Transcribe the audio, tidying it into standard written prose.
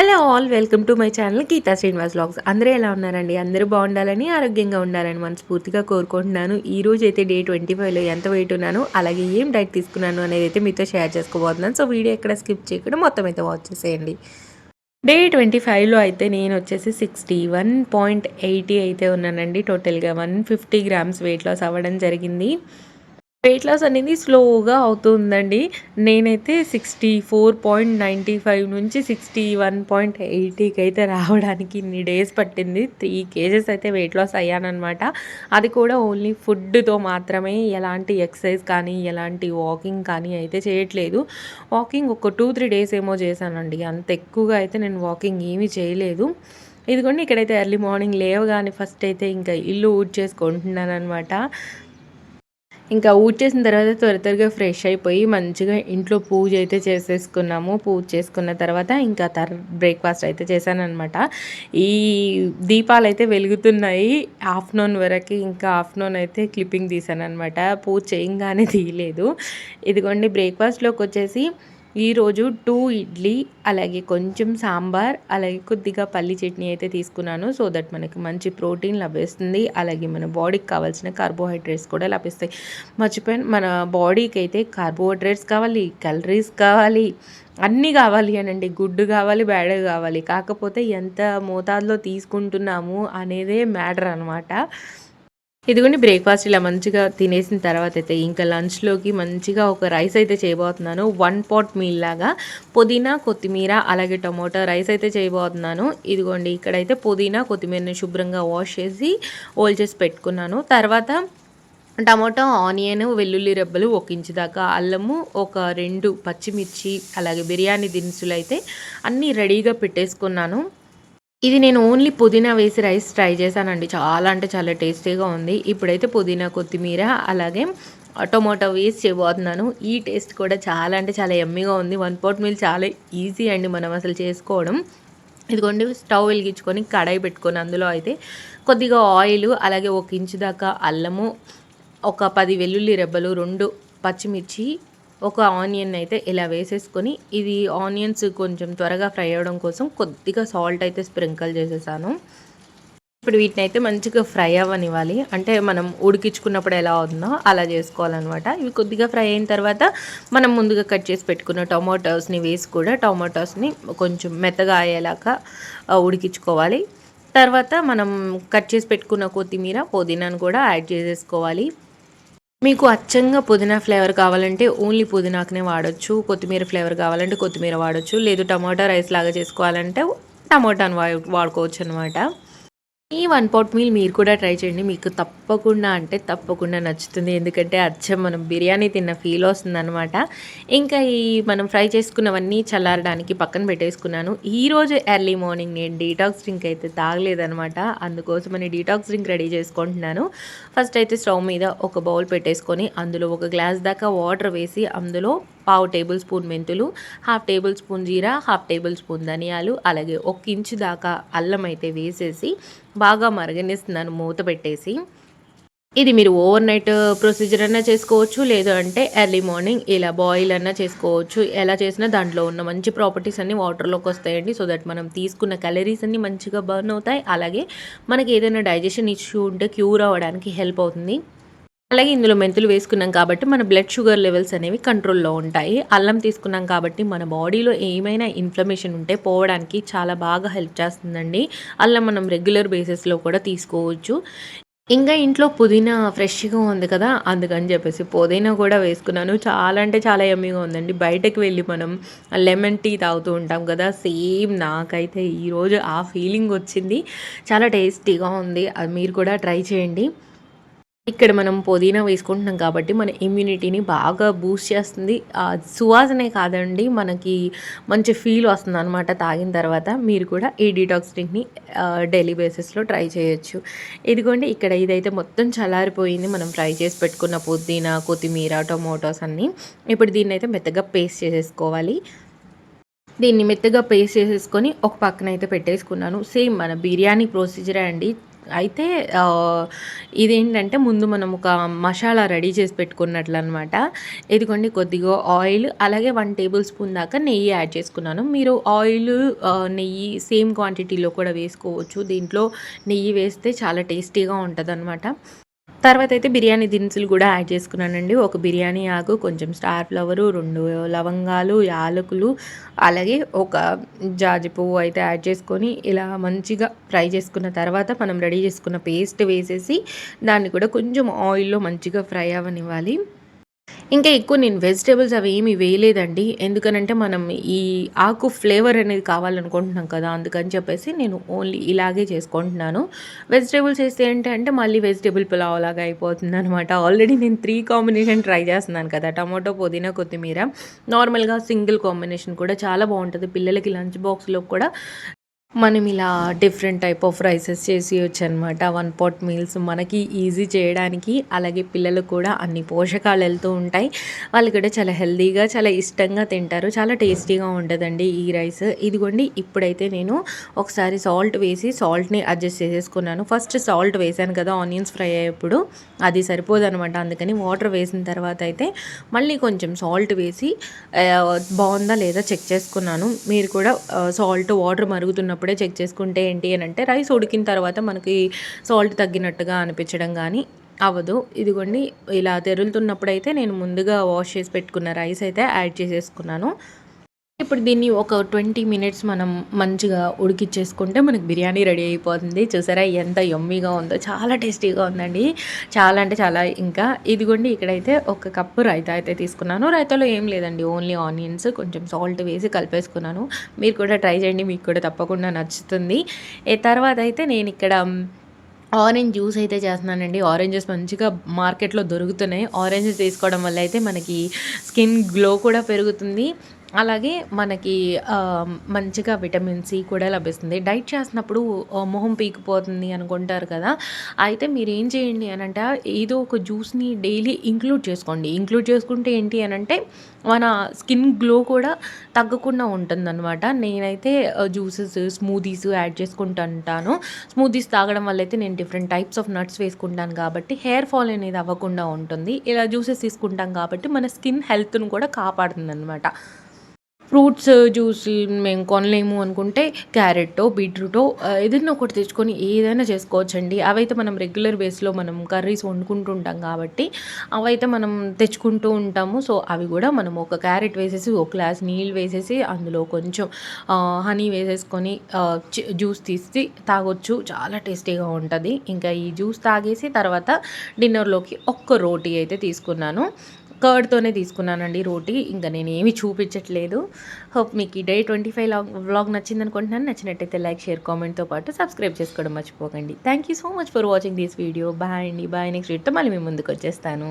Hello all welcome to my channel Geetha Srinivas vlogs. అందరూ ఎలా ఉన్నారండి? అందరూ బాగుండాలని, ఆరోగ్యంగా ఉండాలని మనస్ఫూర్తిగా కోరుకుంటున్నాను. ఈ రోజు అయితే డే 25లో ఎంత వెయిట్ ఉన్నాను, అలాగే ఏం డైట్ తీసుకున్నాను అనేది అయితే మీతో షేర్ చేసుకోబోతున్నాను. సో వీడియో ఎక్కడ స్కిప్ చేయకుండా మొత్తం అయితే వాచ్ చేసేయండి. డే 25లో అయితే నేను వచ్చేసి 61.80 అయితే ఉన్నానండి. టోటల్గా 150 గ్రామ్స్ వెయిట్ లాస్ అవ్వడం జరిగింది. వెయిట్ లాస్ అనేది స్లోగా అవుతుందండి. నేనైతే 64.95 నుంచి 61.80కి అయితే రావడానికి ఇన్ని డేస్ పట్టింది. 3 కేజెస్ అయితే వెయిట్ లాస్ అయ్యాననమాట. అది కూడా ఓన్లీ ఫుడ్‌తో మాత్రమే. ఎలాంటి ఎక్సర్సైజ్ కానీ, ఎలాంటి వాకింగ్ కానీ అయితే చేయట్లేదు. వాకింగ్ ఒక 2, 3 డేస్ ఏమో చేశానండి. అంత ఎక్కువగా అయితే నేను వాకింగ్ ఏమీ చేయలేదు. ఇదిగోండి ఇక్కడైతే ఎర్లీ మార్నింగ్ లేవగానే ఫస్ట్ అయితే ఇంకా ఇల్లు ఊడ్చేసుకుంటున్నాననమాట. ఇంకా ఊడ్చేసిన తర్వాత త్వరగా ఫ్రెష్ అయిపోయి మంచిగా ఇంట్లో పూజ అయితే చేసేసుకున్నాము. పూజ చేసుకున్న తర్వాత ఇంకా బ్రేక్‌ఫాస్ట్ అయితే చేశాననమాట. ఈ దీపాలైతే వెలుగుతున్నాయి. ఆఫ్టర్‌నూన్ వరకి ఇంకా ఆఫ్టర్‌నూన్ అయితే క్లిప్పింగ్ తీశాననమాట. పూజ చేయంగానే తీయలేదు. ఇదిగోండి బ్రేక్‌ఫాస్ట్‌లోకొచ్చేసి ఈరోజు 2 ఇడ్లీ, అలాగే కొంచెం సాంబార్, అలాగే కొద్దిగా పల్లి చట్నీ అయితే తీసుకున్నాను. సో దట్ మనకి మంచి ప్రోటీన్ లభిస్తుంది. అలాగే మన బాడీకి కావాల్సిన కార్బోహైడ్రేట్స్ కూడా లభిస్తాయి. మర్చిపోయాను, మన బాడీకి అయితే కార్బోహైడ్రేట్స్ కావాలి, క్యాలరీస్ కావాలి, అన్నీ కావాలి అనండి. గుడ్ కావాలి, బ్యాడ్ కావాలి. కాకపోతే ఎంత మోతాదులో తీసుకుంటున్నాము అనేదే మ్యాటర్ అనమాట. ఇదిగోండి బ్రేక్‌ఫాస్ట్ ఇలా మంచిగా తినేసిన తర్వాత అయితే ఇంకా లంచ్‌లోకి మంచిగా ఒక రైస్ అయితే చేయబోతున్నాను. 1 పాట్ మీల్ లాగా పుదీనా, కొత్తిమీర, అలాగే టమోటా రైస్ అయితే చేయబోతున్నాను. ఇదిగోండి ఇక్కడైతే పుదీనా, కొత్తిమీరని శుభ్రంగా వాష్ చేసి చేసి పెట్టుకున్నాను. తర్వాత టమోటా, ఆనియన్, వెల్లుల్లి రెబ్బలు 1 ఇంచు దాకా, అల్లము, ఒక 2 పచ్చిమిర్చి, అలాగే బిర్యానీ దినుసులైతే అన్నీ రెడీగా పెట్టేసుకున్నాను. ఇది నేను ఓన్లీ పుదీనా వేసి రైస్ ట్రై చేశానండి. చాలా అంటే చాలా టేస్టీగా ఉంది. ఇప్పుడైతే పుదీనా, కొత్తిమీర, అలాగే టొమాటో వేసి చేయబోతున్నాను. ఈ టేస్ట్ కూడా చాలా అంటే చాలా యమ్మీగా ఉంది. 1 పాట్ మీల్ చాలా ఈజీ అండి మనం అసలు చేసుకోవడం. ఇదిగోండి స్టవ్ వెలిగించుకొని కడాయి పెట్టుకొని అందులో అయితే కొద్దిగా ఆయిల్, అలాగే 1 ఇంచు దాకా అల్లము, ఒక 10 వెల్లుల్లి రెబ్బలు, 2 పచ్చిమిర్చి, ఒక ఆనియన్ అయితే ఇలా వేసేసుకొని, ఇది ఆనియన్స్ కొంచెం త్వరగా ఫ్రై అవ్వడం కోసం కొద్దిగా సాల్ట్ అయితే స్ప్రింకిల్ చేసేసాను. ఇప్పుడు వీటినైతే మంచిగా ఫ్రై అవ్వనివ్వాలి. అంటే మనం ఉడికించుకున్నప్పుడు ఎలా అవుతుందో అలా చేసుకోవాలన్నమాట. ఇవి కొద్దిగా ఫ్రై అయిన తర్వాత మనం ముందుగా కట్ చేసి పెట్టుకున్న టొమాటోస్ని వేసి కూడా టొమాటోస్ని కొంచెం మెత్తగా అయ్యేలాగా ఉడికించుకోవాలి. తర్వాత మనం కట్ చేసి పెట్టుకున్న కొత్తిమీర, పుదీనాను కూడా యాడ్ చేసేసుకోవాలి. మీకు అచ్చంగా పుదీనా ఫ్లేవర్ కావాలంటే ఓన్లీ పుదీనాకునే వాడొచ్చు. కొత్తిమీర ఫ్లేవర్ కావాలంటే కొత్తిమీర వాడొచ్చు. లేదు టమాటా రైస్ లాగా చేసుకోవాలంటే టమాటాను వాడుకోవచ్చనమాట. ఈ 1 పాట్ మీల్ మీరు కూడా ట్రై చేయండి. మీకు తప్పకుండా అంటే తప్పకుండా నచ్చుతుంది. ఎందుకంటే అచ్చం మనం బిర్యానీ తిన్న ఫీల్ వస్తుందనమాట. ఇంకా ఈ మనం ఫ్రై చేసుకున్నవన్నీ చల్లారడానికి పక్కన పెట్టేసుకున్నాను. ఈరోజు ఎర్లీ మార్నింగ్ నేను డీటాక్స్ డ్రింక్ అయితే తాగలేదనమాట. అందుకోసమని డీటాక్స్ డ్రింక్ రెడీ చేసుకుంటున్నాను. ఫస్ట్ అయితే స్టవ్ మీద ఒక బౌల్ పెట్టేసుకొని అందులో ఒక గ్లాస్ దాకా వాటర్ వేసి అందులో 1/2 టేబుల్ స్పూన్ మెంతులు, 1/2 టేబుల్ స్పూన్ జీరా, 1/2 టేబుల్ స్పూన్ ధనియాలు, అలాగే 1 ఇంచు దాకా అల్లం అయితే వేసేసి బాగా మరగనిస్తున్నాను మూత పెట్టేసి. ఇది మీరు ఓవర్ నైట్ ప్రొసీజర్ అన్నా చేసుకోవచ్చు. లేదు అంటే ఎర్లీ మార్నింగ్ ఇలా బాయిల్ అన్నా చేసుకోవచ్చు. ఎలా చేసినా దాంట్లో ఉన్న మంచి ప్రాపర్టీస్ అన్నీ వాటర్‌లోకి వస్తాయండి. సో దట్ మనం తీసుకున్న క్యాలరీస్ అన్నీ మంచిగా బర్న్ అవుతాయి. అలాగే మనకి ఏదైనా డైజెషన్ ఇష్యూ ఉంటే క్యూర్ అవ్వడానికి హెల్ప్ అవుతుంది. అలాగే ఇందులో మెంతులు వేసుకున్నాం కాబట్టి మన బ్లడ్ షుగర్ లెవెల్స్ అనేవి కంట్రోల్‌లో ఉంటాయి. అల్లం తీసుకున్నాం కాబట్టి మన బాడీలో ఏమైనా ఇన్‌ఫ్లమేషన్ ఉంటే పోవడానికి చాలా బాగా హెల్ప్ చేస్తుందండి. అల్లం మనం రెగ్యులర్ బేసిస్‌లో కూడా తీసుకోవచ్చు. ఇంకా ఇంట్లో పుదీనా ఫ్రెష్‌గా ఉంది కదా! అందుకని చెప్పేసి పుదీనా కూడా వేసుకున్నాను. చాలా అంటే చాలా యమ్మీగా ఉందండి. బయటకి వెళ్ళి మనం లెమన్ టీ తాగుతూ ఉంటాం కదా! సేమ్ నాకైతే ఈరోజు ఆ ఫీలింగ్ వచ్చింది. చాలా టేస్టీగా ఉంది. అది మీరు కూడా ట్రై చేయండి. ఇక్కడ మనం పుదీనా వేసుకుంటున్నాం కాబట్టి మన ఇమ్యూనిటీని బాగా బూస్ట్ చేస్తుంది. సువాసనే కాదండి, మనకి మంచి ఫీల్ వస్తుందనమాట తాగిన తర్వాత. మీరు కూడా ఈ డీటాక్స్ డ్రింక్‌ని డైలీ బేసిస్‌లో ట్రై చేయొచ్చు. ఇదిగోండి ఇక్కడ ఇదైతే మొత్తం చల్లారిపోయింది. మనం ఫ్రై చేసి పెట్టుకున్న పుదీనా, కొత్తిమీర, టొమాటోస్ అన్నీ. ఇప్పుడు దీన్నైతే మెత్తగా పేస్ట్ చేసేసుకోవాలి. దీన్ని మెత్తగా పేస్ట్ చేసేసుకొని ఒక పక్కనైతే పెట్టేసుకున్నాను. సేమ్ మన బిర్యానీ ప్రొసీజరే అండి. అయితే ఇదేంటంటే ముందు మనం ఒక మసాలా రెడీ చేసి పెట్టుకున్నట్లనమాట. ఇదిగోండి కొద్దిగా ఆయిల్, అలాగే 1 టేబుల్ స్పూన్ దాకా నెయ్యి యాడ్ చేసుకున్నాను. మీరు ఆయిల్, నెయ్యి సేమ్ క్వాంటిటీలో కూడా వేసుకోవచ్చు. దీంట్లో నెయ్యి వేస్తే చాలా టేస్టీగా ఉంటదనమాట. తర్వాతయితే బిర్యానీ దినుసులు గూడా యాడ్ చేసుకున్నానండి. ఒక బిర్యానీ ఆకు, కొంచెం స్టార్ ఫ్లవరు, 2 లవంగాలు, యాలకులు, అలాగే ఒక జాజి పువ్వు అయితే యాడ్ చేసుకొని ఇలా మంచిగా ఫ్రై చేసుకున్న తర్వాత మనం రెడీ చేసుకున్న పేస్ట్ వేసేసి దాన్ని కూడా కొంచెం ఆయిల్‌లో మంచిగా ఫ్రై అవ్వనివ్వాలి. ఇంకా ఎక్కువ నేను వెజిటబుల్స్ అవి ఏమి వేయలేదండి. ఎందుకనంటే మనం ఈ ఆకు ఫ్లేవర్ అనేది కావాలనుకుంటున్నాం కదా! అందుకని చెప్పేసి నేను ఓన్లీ ఇలాగే చేసుకుంటున్నాను. వెజిటబుల్స్ ఏస్తే ఏంటంటే మళ్ళీ వెజిటబుల్ పులావ్ లాగా అయిపోతుందనమాట. ఆల్రెడీ నేను 3 కాంబినేషన్ ట్రై చేస్తున్నాను కదా! టమాటో, పుదీనా, కొత్తిమీర. నార్మల్‌గా సింగిల్ కాంబినేషన్ కూడా చాలా బావుంటది. పిల్లలకి లంచ్ బాక్స్‌లో కూడా మనం ఇలా డిఫరెంట్ టైప్ ఆఫ్ రైసెస్ చేసేయొచ్చనమాట. వన్ పాట్ మీల్స్ మనకి ఈజీ చేయడానికి, అలాగే పిల్లలకు కూడా అన్ని పోషకాలు వెళ్తూ ఉంటాయి. వాళ్ళు కూడా చాలా హెల్తీగా, చాలా ఇష్టంగా తింటారు. చాలా టేస్టీగా ఉంటదండి ఈ రైస్. ఇదిగోండి ఇప్పుడైతే నేను ఒకసారి సాల్ట్ వేసి సాల్ట్‌ని అడ్జస్ట్ చేసేసుకున్నాను. ఫస్ట్ సాల్ట్ వేశాను కదా ఆనియన్స్ ఫ్రై అయ్యేప్పుడు, అది సరిపోదనమాట. అందుకని వాటర్ వేసిన తర్వాత అయితే మళ్ళీ కొంచెం సాల్ట్ వేసి బావుందా లేదా చెక్ చేసుకున్నాను. మీరు కూడా సాల్ట్ వాటర్ మరుగుతున్నప్పుడు అప్పుడే చెక్ చేసుకుంటే ఏంటి అని అంటే రైస్ ఉడికిన తర్వాత మనకి సాల్ట్ తగ్గినట్టుగా అనిపించడం కానీ అవ్వదు. ఇదిగోండి ఇలా తెరులుతున్నప్పుడైతే నేను ముందుగా వాష్ చేసి పెట్టుకున్న రైస్ అయితే యాడ్ చేసేసుకున్నాను. ఇప్పుడు దీన్ని ఒక 20 మినిట్స్ మనం మంచిగా ఉడికిచ్చేసుకుంటే మనకి బిర్యానీ రెడీ అయిపోతుంది. చూసారా ఎంత యమ్మీగా ఉందో, చాలా టేస్టీగా ఉందండి. చాలా అంటే చాలా. ఇంకా ఇదిగోండి ఇక్కడైతే ఒక కప్పు రైతా అయితే తీసుకున్నాను. రైతాలో ఏం లేదండి, ఓన్లీ ఆనియన్స్, కొంచెం సాల్ట్ వేసి కలిపేసుకున్నాను. మీరు కూడా ట్రై చేయండి, మీకు కూడా తప్పకుండా నచ్చుతుంది. తర్వాత అయితే నేను ఇక్కడ ఆరెంజ్ జ్యూస్ అయితే చేస్తున్నానండి. ఆరెంజెస్ మంచిగా మార్కెట్‌లో దొరుకుతున్నాయి. ఆరెంజెస్ తీసుకోవడం వల్ల అయితే మనకి స్కిన్ గ్లో కూడా పెరుగుతుంది. అలాగే మనకి మంచిగా విటమిన్ సి కూడా లభిస్తుంది. డైట్ చేస్తున్నప్పుడు మొహం పీకిపోతుంది అనుకుంటారు కదా! అయితే మీరేం చేయండి అనంటే ఏదో ఒక జ్యూస్‌ని డైలీ ఇంక్లూడ్ చేసుకోండి. ఇంక్లూడ్ చేసుకుంటే ఏంటి అనంటే మన స్కిన్ గ్లో కూడా తగ్గకుండా ఉంటుందనమాట. నేనైతే జ్యూసెస్, స్మూదీస్ యాడ్ చేసుకుంటుంటాను. స్మూదీస్ తాగడం వల్ల అయితే నేను డిఫరెంట్ టైప్స్ ఆఫ్ నట్స్ వేసుకుంటాను కాబట్టి హెయిర్ ఫాల్ అనేది అవ్వకుండా ఉంటుంది. ఇలా జ్యూసెస్ తీసుకుంటాం కాబట్టి మన స్కిన్ హెల్త్‌ను కూడా కాపాడుతుందనమాట. ఫ్రూట్స్ జ్యూస్ మేము కొనలేము అనుకుంటే క్యారెట్టో, బీట్రూటో ఏదైనా ఒకటి తెచ్చుకొని ఏదైనా చేసుకోవచ్చండి. అవైతే మనం రెగ్యులర్ బేస్‌లో మనం కర్రీస్ వండుకుంటూ ఉంటాం కాబట్టి అవైతే మనం తెచ్చుకుంటూ ఉంటాము. సో, అవి కూడా మనం ఒక క్యారెట్ వేసేసి, ఒక గ్లాస్ నీళ్ళు వేసేసి, అందులో కొంచెం హనీ వేసేసుకొని జ్యూస్ తీసి తాగొచ్చు. చాలా టేస్టీగా ఉంటది. ఇంకా ఈ జ్యూస్ తాగేసి తర్వాత డిన్నర్‌లోకి ఒక్క రోటీ అయితే తీసుకున్నాను. కర్డ్‌తోనే తీసుకున్నానండి రోటీ. ఇంక నేనేమి చూపించట్లేదు. హోప్ మీకు ఈ డే 25 వ్లాగ్ నచ్చిందనుకుంటున్నాను. నచ్చినట్టయితే లైక్, షేర్, కామెంట్‌తో పాటు సబ్స్క్రైబ్ చేసుకోవడం మర్చిపోకండి. Thank you so much for watching this video. Bye అండి. బాయ్. నెక్స్ట్ వీడియోతో మళ్ళీ మీ ముందుకొచ్చేస్తాను.